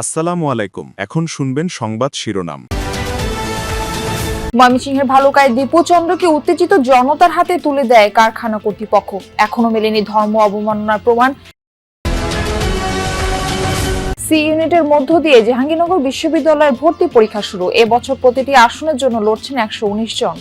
আসসালামু আলাইকুম। এখন শুনবেন সংবাদ শিরোনাম। ময়মনসিংহের ভালুকায় দীপু চন্দ্রকে উত্তেজিত জনতার হাতে তুলে দেয় কারখানা কর্তৃপক্ষ। এখনো মেলেনি ধর্ম অবমাননার প্রমাণ। সি ইউনিটের মধ্য দিয়ে জাহাঙ্গীরনগর বিশ্ববিদ্যালয়ের ভর্তি পরীক্ষা শুরু। এবছর প্রতিটি আসনের জন্য লড়ছেন 119 জন।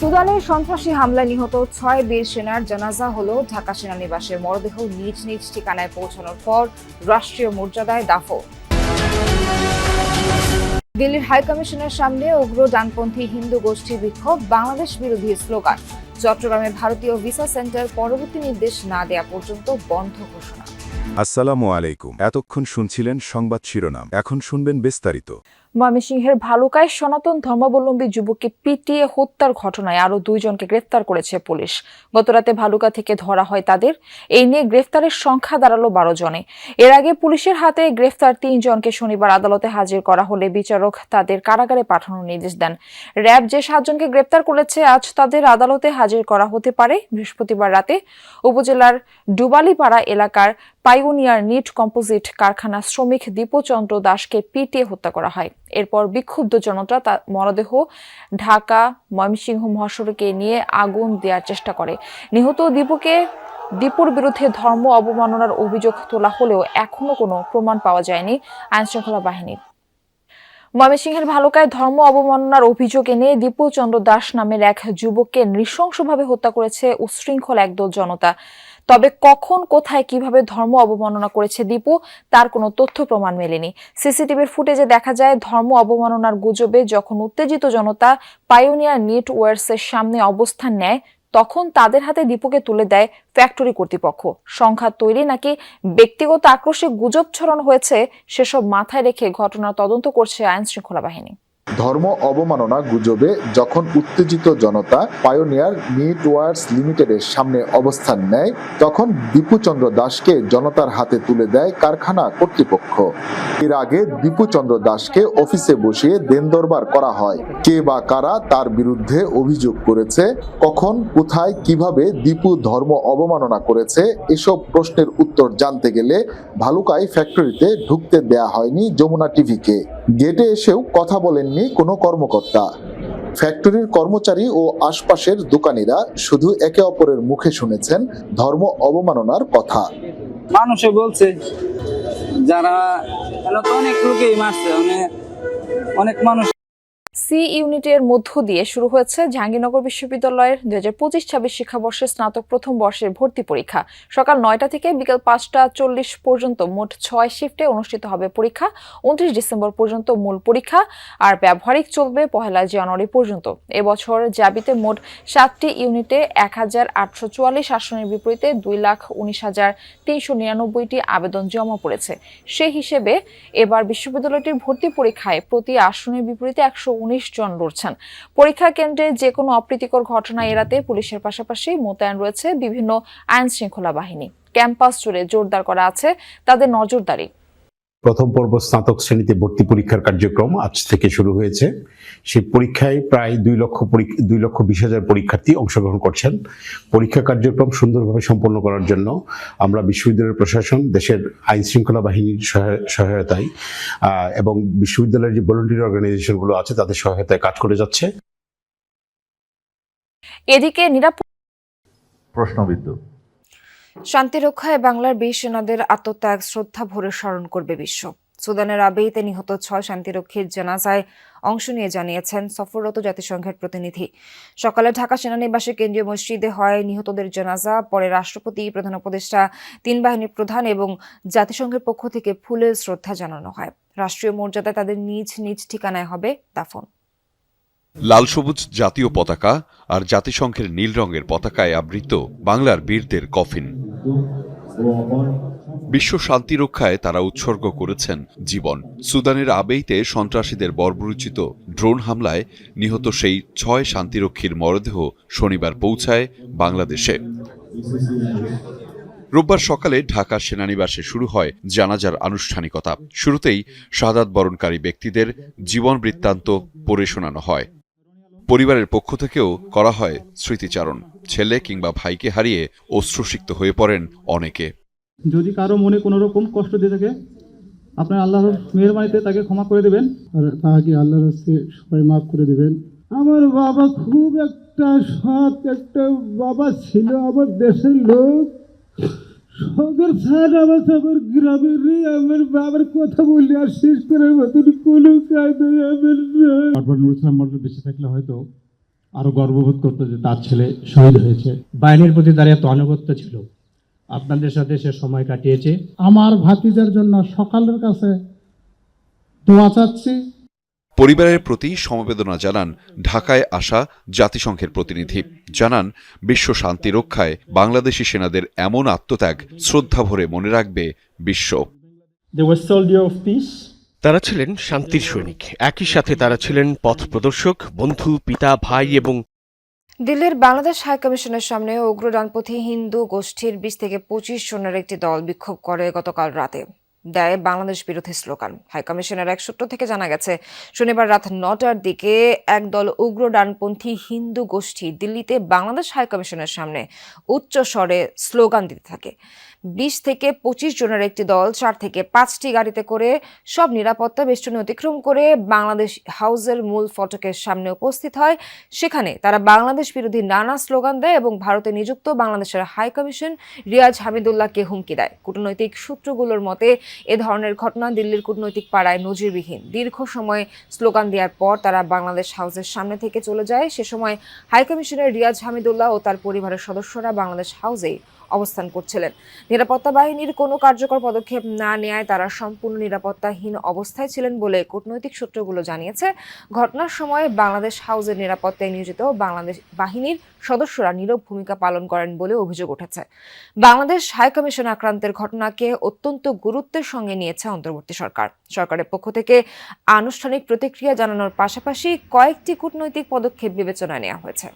সুদানের সন্ত্রাসী হামলায় নিহত 6 বীর সেনার জানাজা হলো ঢাকা সেনানিবাসের। মরদেহ নিজ নিজ ঠিকানায় পৌঁছানোর পর রাষ্ট্রীয় মর্যাদায় দাফন। দিল্লির হাইকমিশনের সামনে উগ্র ডানপন্থী হিন্দু গোষ্ঠীর বিক্ষোভ, বাংলাদেশ বিরোধী স্লোগান। চট্টগ্রামে ভারতীয় ভিসা সেন্টার পরবর্তী নির্দেশ না দেয়া পর্যন্ত বন্ধ ঘোষণা। আসসালামু আলাইকুম। এতক্ষণ শুনছিলেন সংবাদ শিরোনাম, এখন শুনবেন বিস্তারিত। ময়মনসিংহের ভালুকায় সনাতন ধর্মাবলম্বী যুবককে পিটিয়ে হত্যার ঘটনায় আরো 2 জনকে গ্রেফতার করেছে পুলিশ। গতরাতে ভালুকা থেকে ধরা হয় তাদের। এই নিয়ে গ্রেফতারের সংখ্যা দাঁড়ালো 12 জনে। এর আগে পুলিশের হাতে গ্রেফতার 3 জনকে শনিবার আদালতে হাজির করা হলে বিচারক তাদের কারাগারে পাঠানোর নির্দেশ দেন। র্যাব যে 7 জনকে গ্রেফতার করেছে আজ তাদের আদালতে হাজির করা হতে পারে। বৃহস্পতিবার রাতে উপজেলার ডুবালিপাড়া এলাকার পাইওনিয়ার নিট কম্পোজিট কারখানা শ্রমিক দীপু চন্দ্র দাসকে পিটিয়ে হত্যা করা হয়। এরপর বিক্ষুব্ধ জনতা তার মরদেহ ঢাকা ময়মনসিংহ মহাসড়কে নিয়ে আগুন দেওয়ার চেষ্টা করে। নিহত দীপুর বিরুদ্ধে ধর্ম অবমাননার অভিযোগ তোলা হলেও এখনো কোনো প্রমাণ পাওয়া যায়নি আইনশৃঙ্খলা বাহিনীর। ময়মনসিংহের ভালুকায় ধর্ম অবমাননার অভিযোগ এনে দীপু চন্দ্র দাস নামের এক যুবককে নৃশংসভাবে হত্যা করেছে উচ্ছৃঙ্খল একদল জনতা। তবে কখন, কোথায়, কিভাবে ধর্ম অবমাননা করেছে দীপু তার কোনো তথ্য প্রমাণ মেলেনি। সিসিটিভির ফুটেজে দেখা যায় ধর্ম অবমাননার গুজবে যখন উত্তেজিত জনতা পাইওনিয়ার নিট ওয়ার্সের সামনে অবস্থান নেয় তখন তাদের হাতে দীপুকে তুলে দেয় ফ্যাক্টরি কর্তৃপক্ষ। সংঘাত তৈরি নাকি ব্যক্তিগত আক্রোশে গুজব ছড়ানো হয়েছে সেসব মাথায় রেখে ঘটনার তদন্ত করছে আইনশৃঙ্খলা বাহিনী। ধর্ম অবমাননা গুজবে যখন উত্তেজিত জনতা পায়োনিয়ার নিটওয়ার্স লিমিটেডের সামনে অবস্থান নেয় তখন দীপু চন্দ্র দাসকে জনতার হাতে তুলে দেয় কারখানা কর্তৃপক্ষ। এর আগে দীপু চন্দ্র দাসকে অফিসে বসিয়ে দেনদরবার করা হয়। কে বা কারা তার বিরুদ্ধে অভিযোগ করেছে, কখন, কোথায়, কিভাবে দীপু ধর্ম অবমাননা করেছে এসব প্রশ্নের উত্তর জানতে গেলে ভালুকায় ফ্যাক্টরিতে ঢুকতে দেয়া হয়নি যমুনা টিভিকে। গেটে এসেও কথা বলেননি কোনো কর্মকর্তা। ফ্যাক্টরির কর্মচারী ও আশপাশের দোকানিরা শুধু একে অপরের মুখে শুনেছেন ধর্ম অবমাননার কথা। মানুষে বলছে যারা অনেক লোকেই মারছে, অনেক মানুষ। সি ইউনিটের মধ্য দিয়ে শুরু হয়েছে জাহাঙ্গীরনগর বিশ্ববিদ্যালয়ের 2025-26 শিক্ষাবর্ষের স্নাতক প্রথম বর্ষের ভর্তি পরীক্ষা। সকাল 9টা থেকে বিকেল 5টা 40 পর্যন্ত মোট 6 শিফটে অনুষ্ঠিত হবে পরীক্ষা। 29 ডিসেম্বর পর্যন্ত মূল পরীক্ষা আর ব্যবহারিক চলবে 1 জানুয়ারি পর্যন্ত। এবছর জাবিতে মোট 7টি ইউনিটে 1844 আসনের বিপরীতে 2,19,399টি আবেদন জমা পড়েছে। সেই হিসেবে এবার বিশ্ববিদ্যালয়টির ভর্তি পরীক্ষায় প্রতি আসনের বিপরীতে 119 জন লড়ছেন। পরীক্ষা কেন্দ্রে যে কোনো অপ্রীতিকর ঘটনা এড়াতে পুলিশের পাশাপাশি মোতায়েন রয়েছে বিভিন্ন আইন শৃঙ্খলা বাহিনী। ক্যাম্পাস জুড়ে জোরদার করা আছে তাদের নজরদারি। প্রথম পর্ব স্নাতক শ্রেণীতে ভর্তি পরীক্ষার কার্যক্রম আজ থেকে শুরু হয়েছে। সেই পরীক্ষায় প্রায় 2,20,000 পরীক্ষার্থী অংশগ্রহণ করছেন। পরীক্ষা কার্যক্রম সুন্দরভাবে সম্পন্ন করার জন্য আমরা বিশ্ববিদ্যালয়ের প্রশাসন, দেশের আইন শৃঙ্খলা বাহিনীর সহায়তায় এবং বিশ্ববিদ্যালয়ের যে ভলান্টিয়ার অর্গানাইজেশনগুলো আছে তাদের সহায়তায় কাজ করে যাচ্ছে। এদিকে প্রশ্নবিদ্ধ শান্তি রক্ষায় বাংলার বীর সেনাদের আত্মত্যাগ শ্রদ্ধা ভরে স্মরণ করবে বিশ্ব। সুদানের আবেইতে নিহত 6 শান্তিরক্ষীর জানাজায় অংশ নিয়ে জানিয়েছেন সফররত জাতিসংঘের প্রতিনিধি। সকালে ঢাকা সেনানিবাসে কেন্দ্রীয় মসজিদে হয় নিহতদের জানাজা। পরে রাষ্ট্রপতি, প্রধান উপদেষ্টা, 3 বাহিনীর প্রধান এবং জাতিসংঘের পক্ষ থেকে ফুলের শ্রদ্ধা জানানো হয়। রাষ্ট্রীয় মর্যাদায় তাদের নিজ নিজ ঠিকানায় হবে দাফন। লাল সবুজ জাতীয় পতাকা আর জাতিসংঘের নীল রঙের পতাকায় আবৃত বাংলার বীরদের কফিন। বিশ্ব শান্তি রক্ষায় তারা উৎসর্গ করেছেন জীবন। সুদানের আবেইতে সন্ত্রাসীদের বর্বরোচিত ড্রোন হামলায় নিহত সেই 6 শান্তিরক্ষীর মরদেহ শনিবার পৌঁছায় বাংলাদেশে। রোববার সকালে ঢাকা সেনানিবাসে শুরু হয় জানাজার আনুষ্ঠানিকতা। শুরুতেই শাহাদাত বরণকারী ব্যক্তিদের জীবন বৃত্তান্ত পড়ে শোনানো হয়। পরিবারের পক্ষ থেকেও করা হয় স্মৃতিচারণ। ছেলে কিংবা ভাইকে হারিয়ে অশ্রুসিক্ত হয়ে পড়েন অনেকে। যদি কারো মনে কোনো রকম কষ্ট দিয়ে থাকে, আপনার আল্লাহর মেহেরবানিতে তাকে ক্ষমা করে দেবেন, আর তাকে আল্লাহর রাস্তে সবাই মাফ করে দেবেন। আমার বাবা খুব একটা সৎ একটা বাবা ছিল, আমার দেশের লোক। সদর স্যার আমার গ্রামের আমার বাবার কথা বললে আর শেষ করার মতন কোনো কায়দা আমার নুর ইসলাম মন্ডল বেঁচে থাকলে হয়তো আরো গর্ববোধ করতো যে তার ছেলে শহীদ হয়েছে। বাহিনীর প্রতি তার এত আনুগত্য ছিল, আপনাদের সাথে সে সময় কাটিয়েছে। আমার ভাতিজার জন্য সকালের কাছে দোয়া চাচ্ছি। পরিবারের প্রতি সমবেদনা জানান ঢাকায় আসা জাতিসংঘের প্রতিনিধি। জানান, বিশ্ব শান্তি রক্ষায় বাংলাদেশি সেনাদের এমন আত্মত্যাগ শ্রদ্ধাভরে মনে রাখবে বিশ্ব। তারা ছিলেন শান্তির সৈনিক, একই সাথে তারা ছিলেন পথ প্রদর্শক, বন্ধু, পিতা, ভাই এবং দিল্লির বাংলাদেশ হাইকমিশনের সামনে উগ্র ডানপন্থী হিন্দু গোষ্ঠীর 20 থেকে 25 জনের একটি দল বিক্ষোভ করে গতকাল রাতে, দেয় বাংলাদেশ বিরোধী স্লোগান। হাইকমিশনের এক সূত্র থেকে জানা গেছে, শনিবার রাত 9টার দিকে একদল উগ্র ডানপন্থী হিন্দু গোষ্ঠী দিল্লিতে বাংলাদেশ হাইকমিশনের সামনে উচ্চ স্বরে স্লোগান দিতে থাকে। 20 থেকে 25 জনের একটি দল 4 থেকে 5টি গাড়িতে করে সব নিরাপত্তা বেষ্টনী অতিক্রম করে বাংলাদেশ হাউসের মূল ফটকের সামনে উপস্থিত হয়। সেখানে তারা বাংলাদেশ বিরোধী নানা স্লোগান দেয় এবং ভারতে নিযুক্ত বাংলাদেশের হাইকমিশন রিয়াজ হামিদুল্লাহকে হুমকি দেয়। কূটনৈতিক সূত্রগুলোর মতে, এ ধরনের ঘটনা দিল্লির কূটনৈতিক পাড়ায় নজিরবিহীন। দীর্ঘ সময় স্লোগান দেওয়ার পর তারা বাংলাদেশ হাউসের সামনে থেকে চলে যায়। সে সময় হাইকমিশনের রিয়াজ হামিদুল্লাহ ও তার পরিবারের সদস্যরা বাংলাদেশ হাউসেই অবস্থান করছিলেন। নিরাপত্তা বাহিনীর কোনো কার্যকর পদক্ষেপ না নেওয়ায় তারা সম্পূর্ণ নিরাপত্তাহীন অবস্থায় ছিলেন বলে কূটনৈতিক সূত্রগুলো জানিয়েছে। ঘটনার সময় বাংলাদেশ হাউসের নিরাপত্তায় নিয়োজিত বাংলাদেশ বাহিনীর সদস্যরা নীরব ভূমিকা পালন করেন বলে অভিযোগ উঠেছে। বাংলাদেশ হাইকমিশন আক্রান্তের ঘটনাকে অত্যন্ত গুরুত্বের সঙ্গে নিয়েছে অন্তর্বর্তী সরকার। সরকারের পক্ষ থেকে আনুষ্ঠানিক প্রতিক্রিয়া জানানোর পাশাপাশি কয়েকটি কূটনৈতিক পদক্ষেপ বিবেচনায় নেওয়া হয়েছে।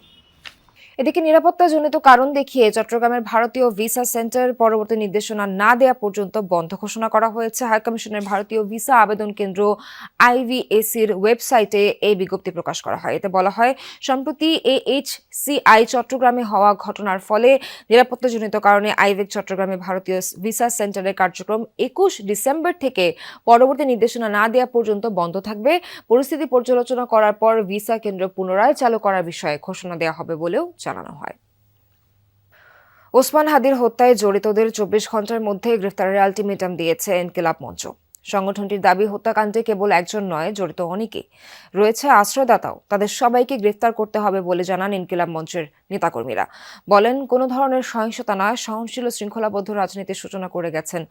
এদিকে নিরাপত্তাজনিত কারণ দেখিয়ে চট্টগ্রামের ভারতীয় ভিসা সেন্টার পরবর্তী নির্দেশনা না দেওয়া পর্যন্ত বন্ধ ঘোষণা করা হয়েছে। হাইকমিশনের ভারতীয় ভিসা আবেদন কেন্দ্র IVACর ওয়েবসাইটে এই বিজ্ঞপ্তি প্রকাশ করা হয়। এতে বলা হয়, সম্প্রতি AHCI চট্টগ্রামে হওয়া ঘটনার ফলে নিরাপত্তাজনিত কারণে আইভেক চট্টগ্রামে ভারতীয় ভিসা সেন্টারের কার্যক্রম 21 ডিসেম্বর থেকে পরবর্তী নির্দেশনা না দেওয়া পর্যন্ত বন্ধ থাকবে। পরিস্থিতি পর্যালোচনা করার পর ভিসা কেন্দ্র পুনরায় চালু করার বিষয়ে ঘোষণা দেওয়া হবে বলেও জানানো হয়। ওসমান হাদির হত্যায় জড়িতদের 24 ঘন্টার মধ্যে গ্রেফতারের আলটিমেটাম দিয়েছে ইনকিলাব মঞ্চ। সংগঠনটির দাবি, হত্যাকাণ্ডে কেবল একজন নয়, জড়িত অনেকেই রয়েছে, আশ্রয়দাতাও। তাদের সবাইকে গ্রেফতার করতে হবে বলে জানান ইনকিলাব মঞ্চের নেতাকর্মীরা। বলেন, কোনো ধরনের সহিংসতা নয়, সহনশীল ও শৃঙ্খলাবদ্ধ রাজনীতির সূচনা করে গেছেন